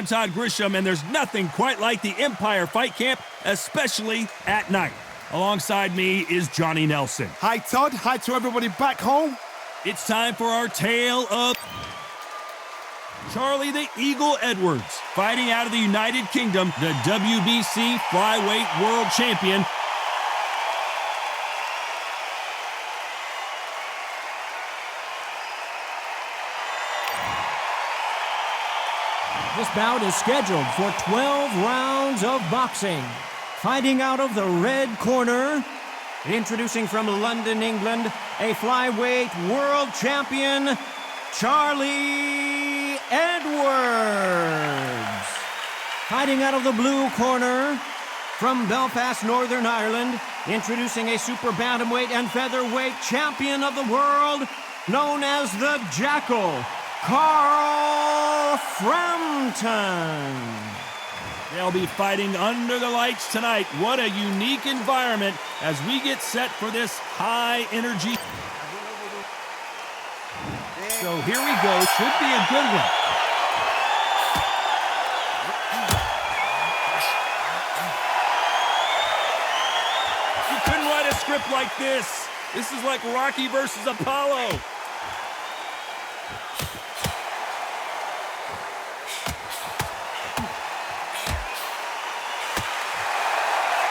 I'm Todd Grisham, and there's nothing quite like the Empire Fight Camp, especially at night. Alongside me is Johnny Nelson. Hi, Todd. Hi to everybody back home. It's time for our tale of Charlie the Eagle Edwards, fighting out of the United Kingdom, the WBC Flyweight World Champion. This bout is scheduled for 12 rounds of boxing. Fighting out of the red corner, introducing from London, England, a flyweight world champion, Charlie Edwards. Fighting out of the blue corner, from Belfast, Northern Ireland, introducing a super bantamweight and featherweight champion of the world, known as the Jackal, Carl Frampton. They'll be fighting under the lights tonight. What a unique environment as we get set for this high energy. So here we go. Should be a good one. You couldn't write a script like this. This is like Rocky versus Apollo.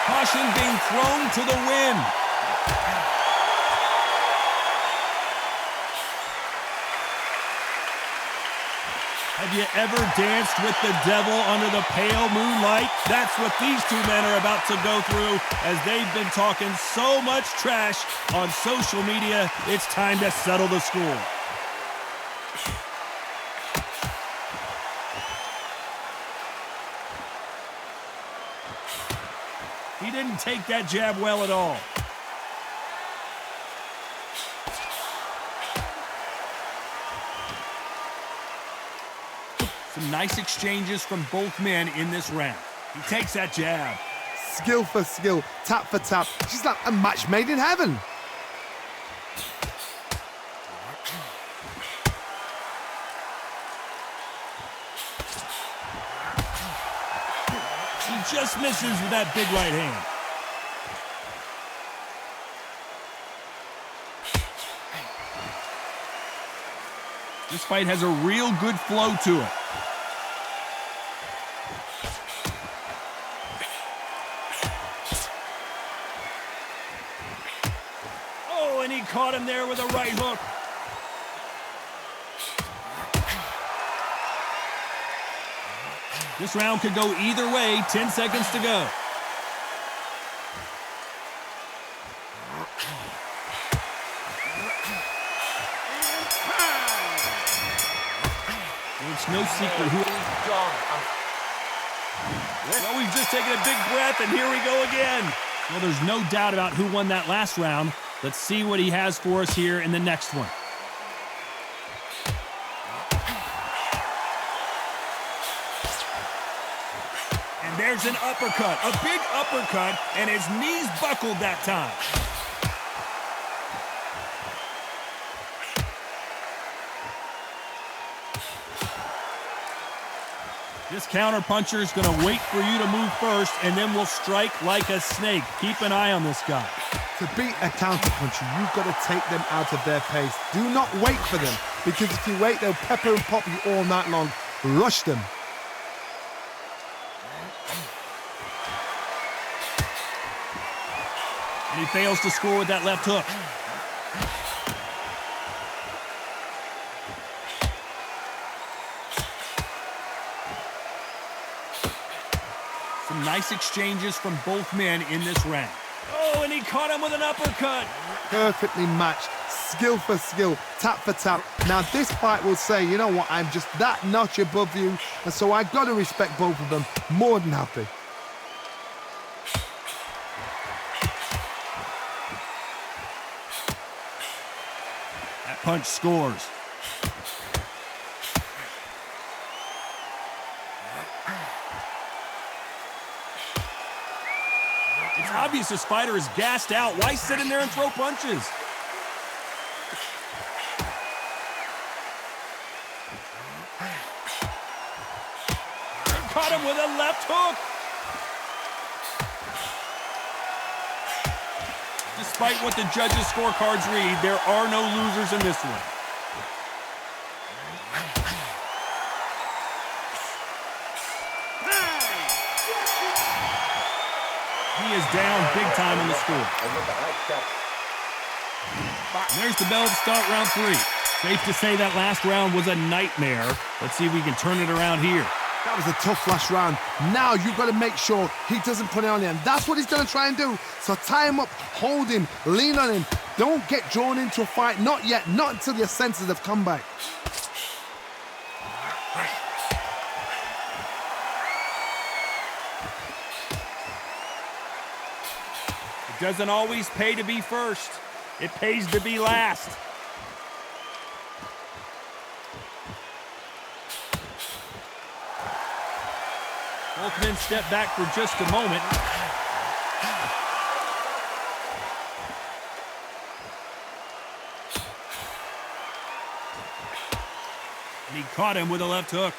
Caution being thrown to the wind. Have you ever danced with the devil under the pale moonlight? That's what these two men are about to go through as they've been talking so much trash on social media. It's time to settle the score. He didn't take that jab well at all. Some nice exchanges from both men in this round. He takes that jab. Skill for skill, tap for tap. She's like a match made in heaven. He just misses with that big right hand. This fight has a real good flow to it. Oh, and he caught him there with a right hook. This round could go either way. 10 seconds to go. It's no secret who... Well, we've just taken a big breath, and here we go again. Well, there's no doubt about who won that last round. Let's see what he has for us here in the next one. There's an uppercut, a big uppercut, and his knees buckled that time. This counterpuncher is going to wait for you to move first, and then will strike like a snake. Keep an eye on this guy. To beat a counterpuncher, you've got to take them out of their pace. Do not wait for them, because if you wait, they'll pepper and pop you all night long. Rush them. And he fails to score with that left hook. Some nice exchanges from both men in this round. Oh, and he caught him with an uppercut. Perfectly matched. Skill for skill, tap for tap. Now this fight will say, you know what, I'm just that notch above you, and so I've got to respect both of them. More than happy. Punch scores. It's obvious this fighter is gassed out. Why sit in there and throw punches? caught him with a left hook. Despite what the judges' scorecards read, there are no losers in this one. He is down big time on the score. And there's the bell to start round 3. Safe to say that last round was a nightmare. Let's see if we can turn it around here. That was a tough last round. Now you've got to make sure he doesn't put it on him. That's what he's going to try and do. So tie him up, hold him, lean on him. Don't get drawn into a fight. Not yet. Not until your senses have come back. It doesn't always pay to be first. It pays to be last. Both men step back for just a moment. And he caught him with a left hook.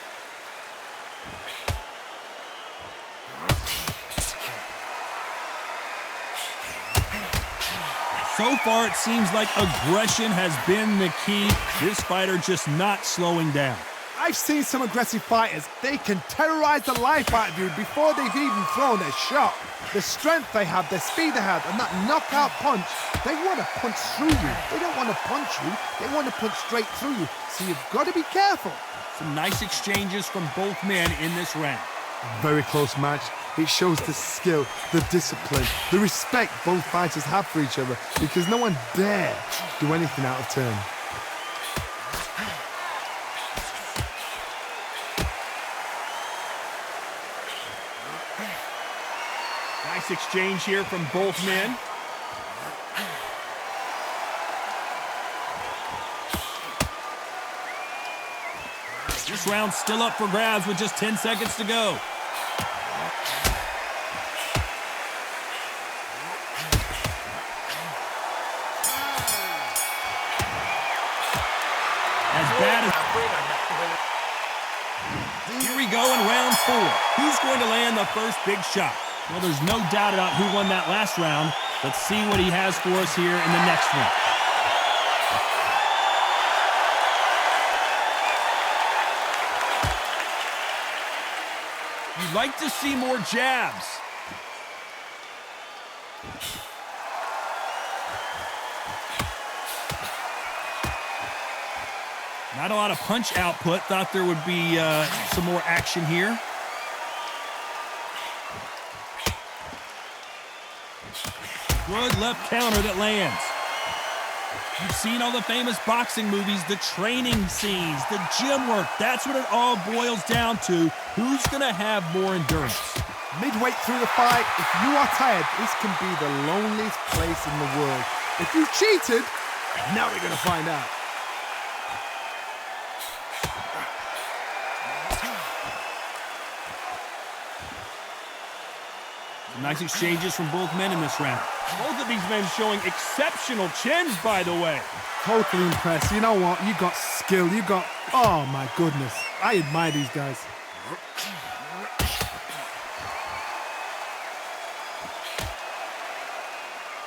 So far, it seems like aggression has been the key. This fighter just not slowing down. I've seen some aggressive fighters. They can terrorize the life out of you before they've even thrown a shot. The strength they have, the speed they have, and that knockout punch, they want to punch through you. They don't want to punch you. They want to punch straight through you. So you've got to be careful. Some nice exchanges from both men in this round. Very close match. It shows the skill, the discipline, the respect both fighters have for each other, because no one dare do anything out of turn. Nice exchange here from both men. This round's still up for grabs with just 10 seconds to go. Here we go in round 4. Who's going to land the first big shot? Well, there's no doubt about who won that last round. Let's see what he has for us here in the next one. You'd like to see more jabs. Not a lot of punch output. Thought there would be some more action here. Good left counter that lands. You've seen all the famous boxing movies, the training scenes, the gym work. That's what it all boils down to. Who's going to have more endurance? Midway through the fight, if you are tired, this can be the loneliest place in the world. If you cheated, now we're going to find out. Nice exchanges from both men in this round. Both of these men showing exceptional chins, by the way. Totally impressed. You know what? You got skill. You got... Oh, my goodness. I admire these guys.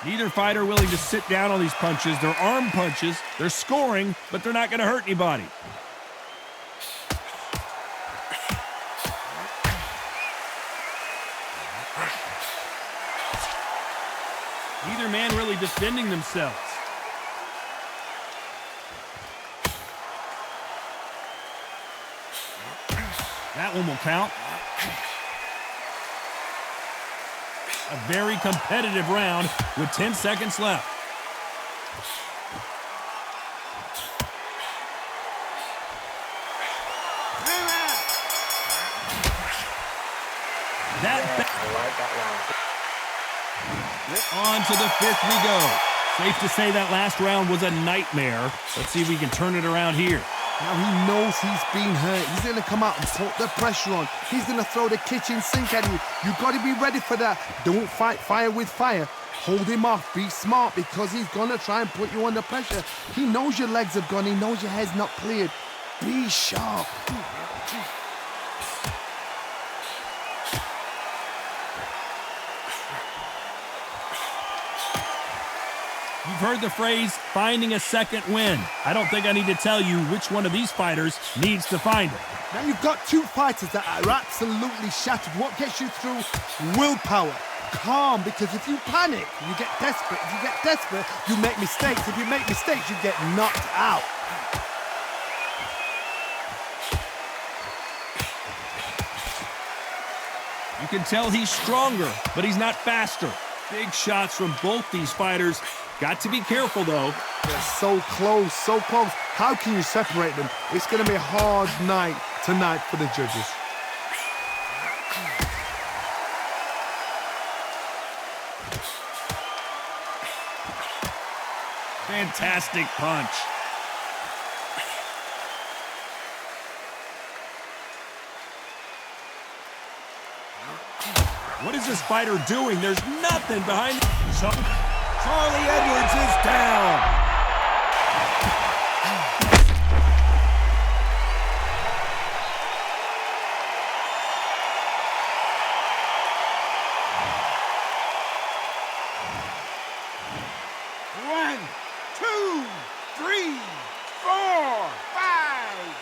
Neither fighter willing to sit down on these punches. They're arm punches. They're scoring, but they're not going to hurt anybody. Neither man really defending themselves. That one will count. A very competitive round with 10 seconds left. On to the 5th we go. Safe to say that last round was a nightmare. Let's see if we can turn it around here. Now he knows he's been hurt. He's going to come out and put the pressure on. He's going to throw the kitchen sink at you. You've got to be ready for that. Don't fight fire with fire. Hold him off. Be smart, because he's going to try and put you under pressure. He knows your legs have gone. He knows your head's not cleared. Be sharp. heard the phrase, finding a second win. I don't think I need to tell you which one of these fighters needs to find it. Now you've got two fighters that are absolutely shattered. What gets you through? Willpower. Calm, because if you panic, you get desperate. If you get desperate, you make mistakes. If you make mistakes, you get knocked out. You can tell he's stronger, but he's not faster. Big shots from both these fighters. Got to be careful, though. They're so close, so close. How can you separate them? It's going to be a hard night tonight for the judges. Fantastic punch. What is this fighter doing? There's nothing behind. Charlie Edwards is down. One, two, three, four, five.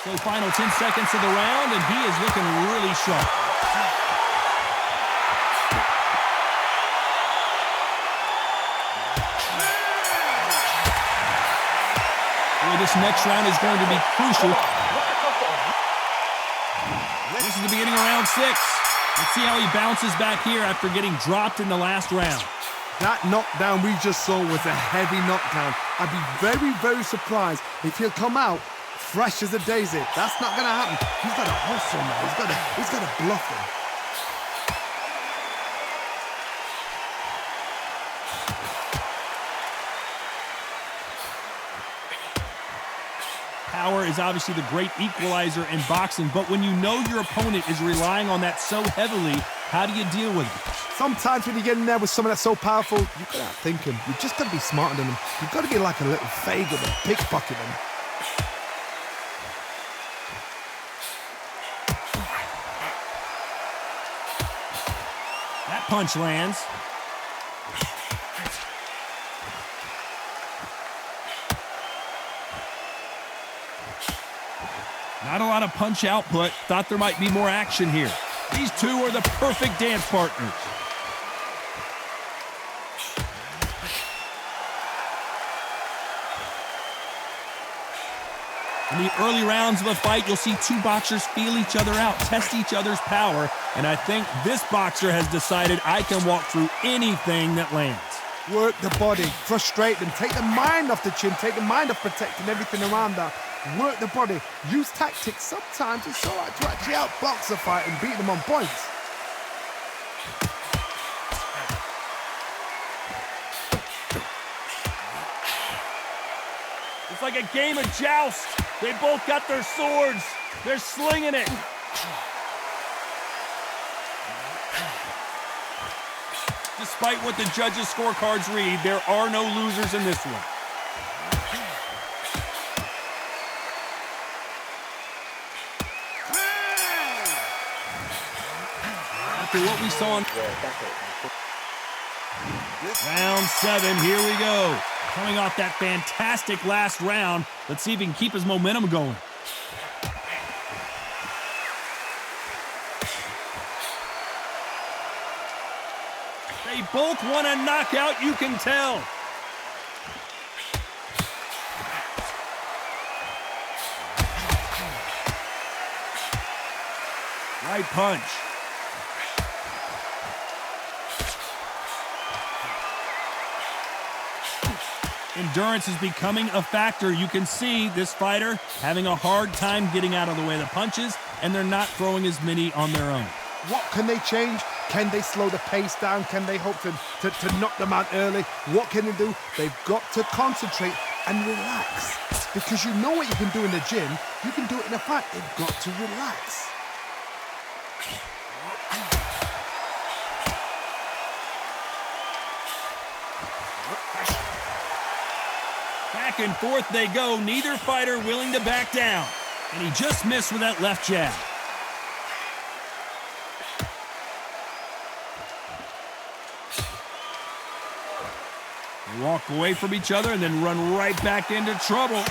So final 10 seconds of the round, and he is looking really sharp. Well, this next round is going to be crucial. This is the beginning of round 6. Let's see how he bounces back here after getting dropped in the last round. That knockdown we just saw was a heavy knockdown. I'd be very, very surprised if he'll come out fresh as a daisy. That's not going to happen. He's got to hustle, man. He's got to bluff him. Power is obviously the great equalizer in boxing, but when you know your opponent is relying on that so heavily, how do you deal with it? Sometimes when you get in there with someone that's so powerful, you've got to outthink him. You've just got to be smarter than him. You've got to be like a little faggot and pickpocket him. That punch lands. Not a lot of punch output. Thought there might be more action here. These two are the perfect dance partners. In the early rounds of a fight, you'll see two boxers feel each other out, test each other's power, and I think this boxer has decided I can walk through anything that lands. Work the body, frustrate them, take the mind off the chin, take the mind off protecting everything around that. Work the body, use tactics. Sometimes it's all right to actually outbox a fight and beat them on points. It's like a game of joust. They both got their swords. They're slinging it. Despite what the judges' scorecards read, there are no losers in this one. After what we saw in round 7, here we go. Coming off that fantastic last round, let's see if he can keep his momentum going. They both want a knockout, you can tell. Right punch. Endurance is becoming a factor. You can see this fighter having a hard time getting out of the way of the punches, and they're not throwing as many on their own. What can they change? Can they slow the pace down? Can they hope to knock them out early? What can they do? They've got to concentrate and relax. Because you know what you can do in the gym, you can do it in a fight. They've got to relax. Back and forth they go, neither fighter willing to back down. And he just missed with that left jab. They walk away from each other and then run right back into trouble.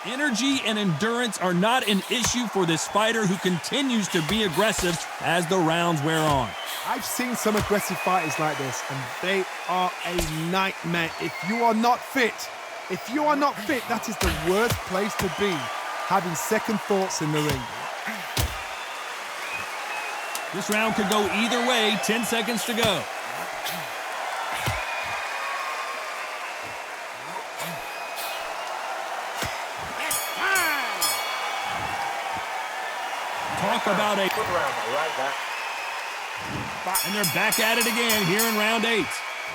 Energy and endurance are not an issue for this fighter who continues to be aggressive as the rounds wear on. I've seen some aggressive fighters like this, and they are a nightmare. If you are not fit, that is the worst place to be, having second thoughts in the ring. This round could go either way, 10 seconds to go. Talk about a good round. I like that. And they're back at it again here in round 8.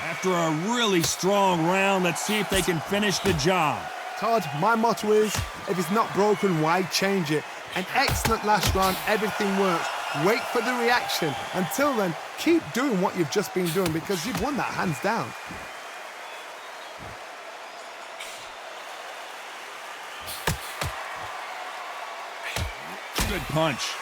After a really strong round, let's see if they can finish the job. Todd, my motto is, if it's not broken, why change it? An excellent last round, everything works. Wait for the reaction. Until then, keep doing what you've just been doing because you've won that hands down. Good punch.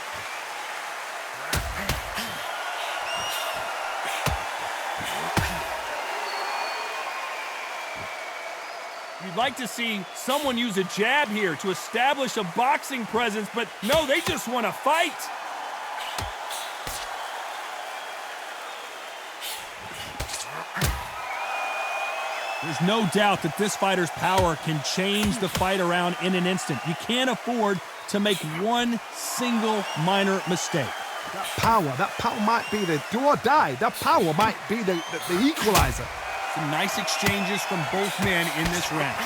You'd like to see someone use a jab here to establish a boxing presence, but no, they just want to fight. There's no doubt that this fighter's power can change the fight around in an instant. You can't afford to make one single minor mistake. That power might be the do or die. That power might be the equalizer. Some nice exchanges from both men in this round.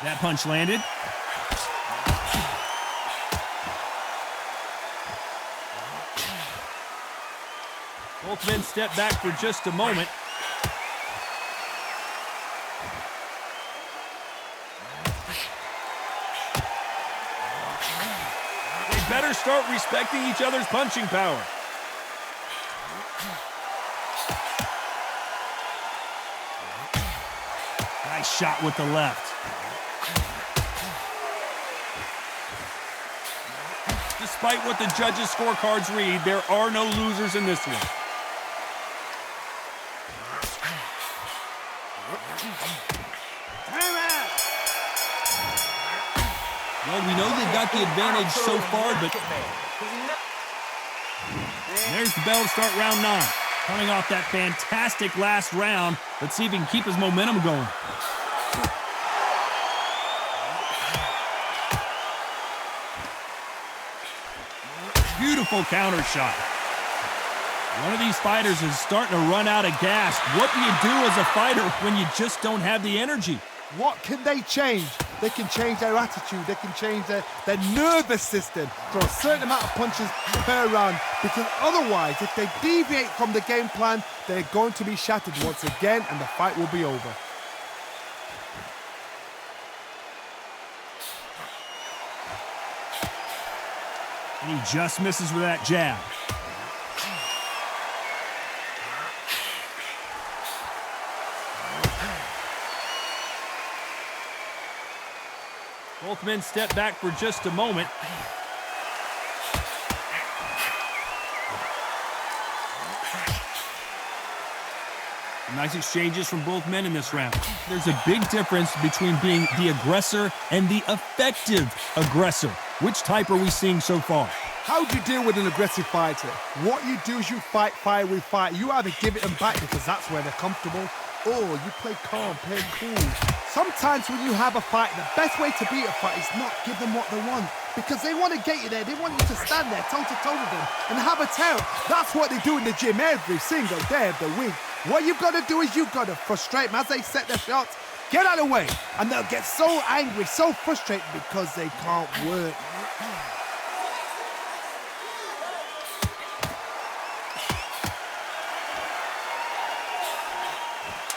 That punch landed. Both men step back for just a moment. They better start respecting each other's punching power. Nice shot with the left. Despite what the judges' scorecards read, there are no losers in this one. Well, we know they've got the advantage so far, but there's the bell to start round 9. Coming off that fantastic last round, let's see if he can keep his momentum going. Beautiful counter shot. One of these fighters is starting to run out of gas. What do you do as a fighter when you just don't have the energy? What can they change? They can change their attitude. They can change their nervous system. Throw a certain amount of punches per round. Because otherwise, if they deviate from the game plan, they're going to be shattered once again and the fight will be over. And he just misses with that jab. Both men step back for just a moment. Nice exchanges from both men in this round. There's a big difference between being the aggressor and the effective aggressor. Which type are we seeing so far? How do you deal with an aggressive fighter? What you do is you fight fire with fire. You either give it them back because that's where they're comfortable, or you play calm, play cool. Sometimes when you have a fight, the best way to beat a fight is not give them what they want. Because they want to get you there. They want you to stand there toe-to-toe with them and have a tear. That's what they do in the gym every single day of the week. What you've got to do is you've got to frustrate them as they set their shots. Get out of the way. And they'll get so angry, so frustrated because they can't work.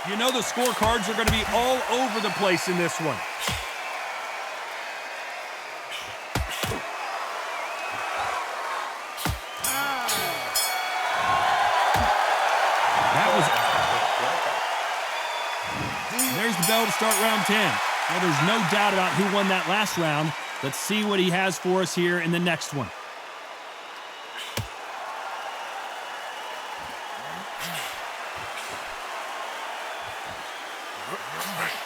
You know the scorecards are going to be all over the place in this one. There's the bell to start round 10. Well, there's no doubt about who won that last round. Let's see what he has for us here in the next one.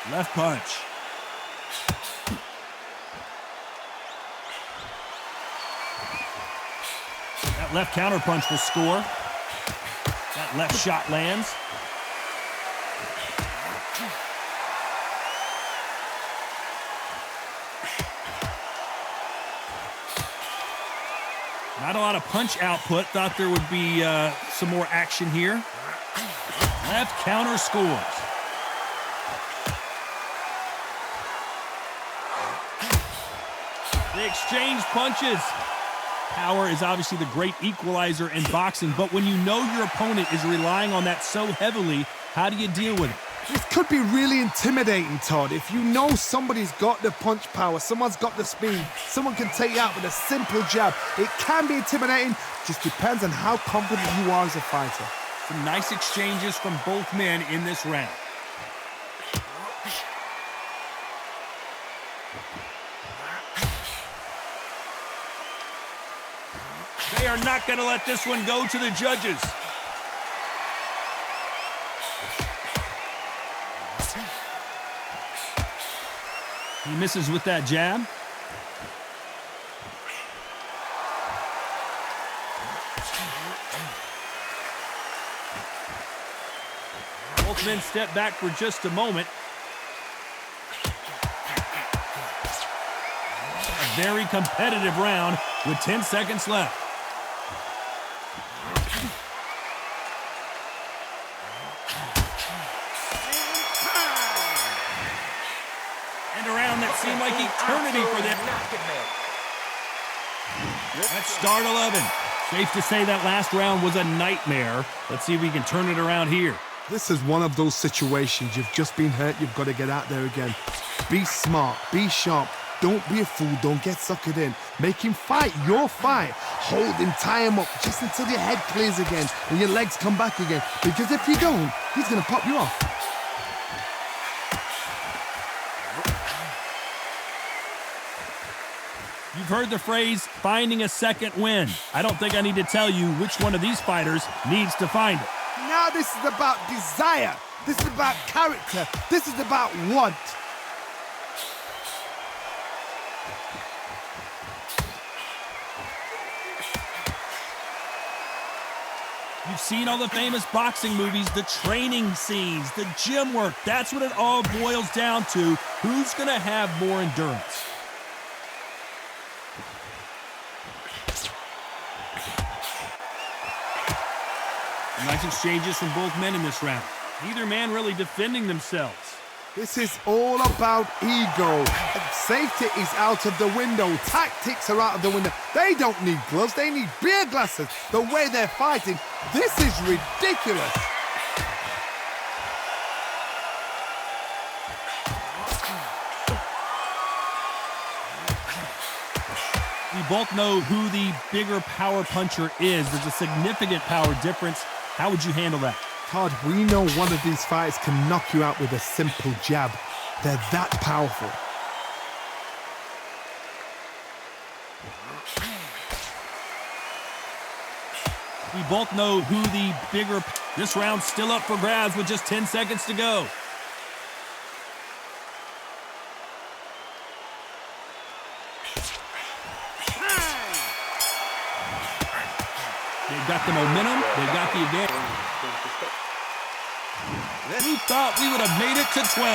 Left punch. That left counter punch will score. That left shot lands. Not a lot of punch output. Thought there would be some more action here. Left counter scores. They exchange punches. Power is obviously the great equalizer in boxing, but when you know your opponent is relying on that so heavily, how do you deal with it? This could be really intimidating, Todd. If you know somebody's got the punch power, someone's got the speed, someone can take you out with a simple jab. It can be intimidating, just depends on how confident you are as a fighter. Some nice exchanges from both men in this round. They are not going to let this one go to the judges. He misses with that jab. Both men step back for just a moment. A very competitive round with 10 seconds left. Seemed like eternity for them. That's start 11. Safe to say that last round was a nightmare. Let's see if we can turn it around here. This is one of those situations. You've just been hurt. You've got to get out there again. Be smart. Be sharp. Don't be a fool. Don't get suckered in. Make him fight your fight. Hold him, tie him up just until your head clears again and your legs come back again. Because if you don't, he's going to pop you off. You've heard the phrase, finding a second win. I don't think I need to tell you which one of these fighters needs to find it. Now this is about desire. This is about character. This is about want. You've seen all the famous boxing movies, the training scenes, the gym work. That's what it all boils down to. Who's going to have more endurance? Nice exchanges from both men in this round. Neither man really defending themselves. This is all about ego. Safety is out of the window. Tactics are out of the window. They don't need gloves. They need beer glasses. The way they're fighting, this is ridiculous. We both know who the bigger power puncher is. There's a significant power difference. How would you handle that? Todd, we know one of these fighters can knock you out with a simple jab. They're that powerful. We both know who the bigger... This round's still up for grabs with just 10 seconds to go. They've got the momentum. They've got the advantage. Who thought we would have made it to 12?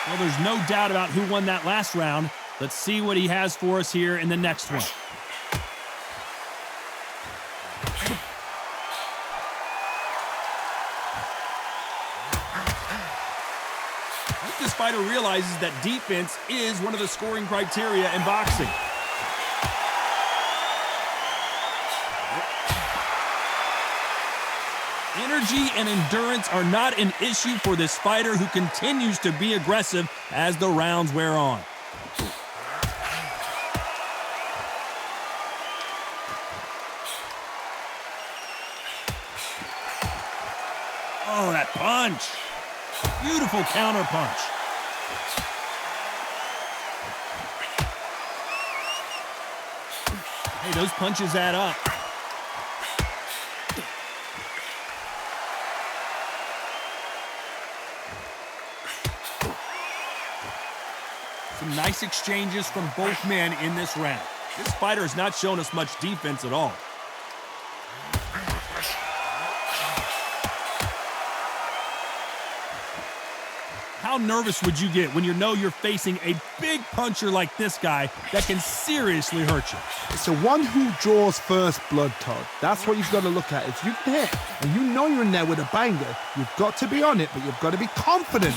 Well, there's no doubt about who won that last round. Let's see what he has for us here in the next one. I hope this fighter realizes that defense is one of the scoring criteria in boxing. Energy and endurance are not an issue for this fighter who continues to be aggressive as the rounds wear on. Oh, that punch. Beautiful counter punch. Hey, those punches add up. Some nice exchanges from both men in this round. This fighter has not shown us much defense at all. How nervous would you get when you know you're facing a big puncher like this guy that can seriously hurt you? It's the one who draws first blood, Todd. That's what you've got to look at. If you can hit and you know you're in there with a banger, you've got to be on it, but you've got to be confident.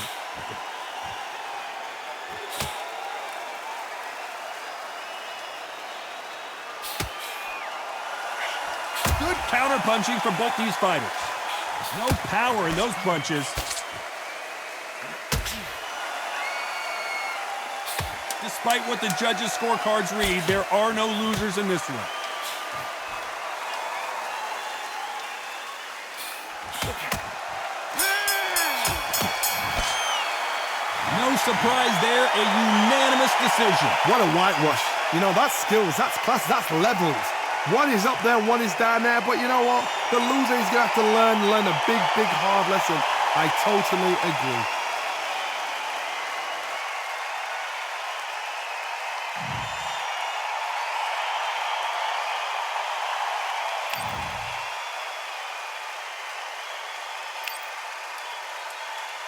Good counter punching from both these fighters. No power in those punches. Despite what the judges' scorecards read, there are no losers in this one. No surprise there, a unanimous decision. What a whitewash. You know, that's skills, that's class, that's levels. One is up there, one is down there, but you know what? The loser is going to have to learn a big, hard lesson. I totally agree.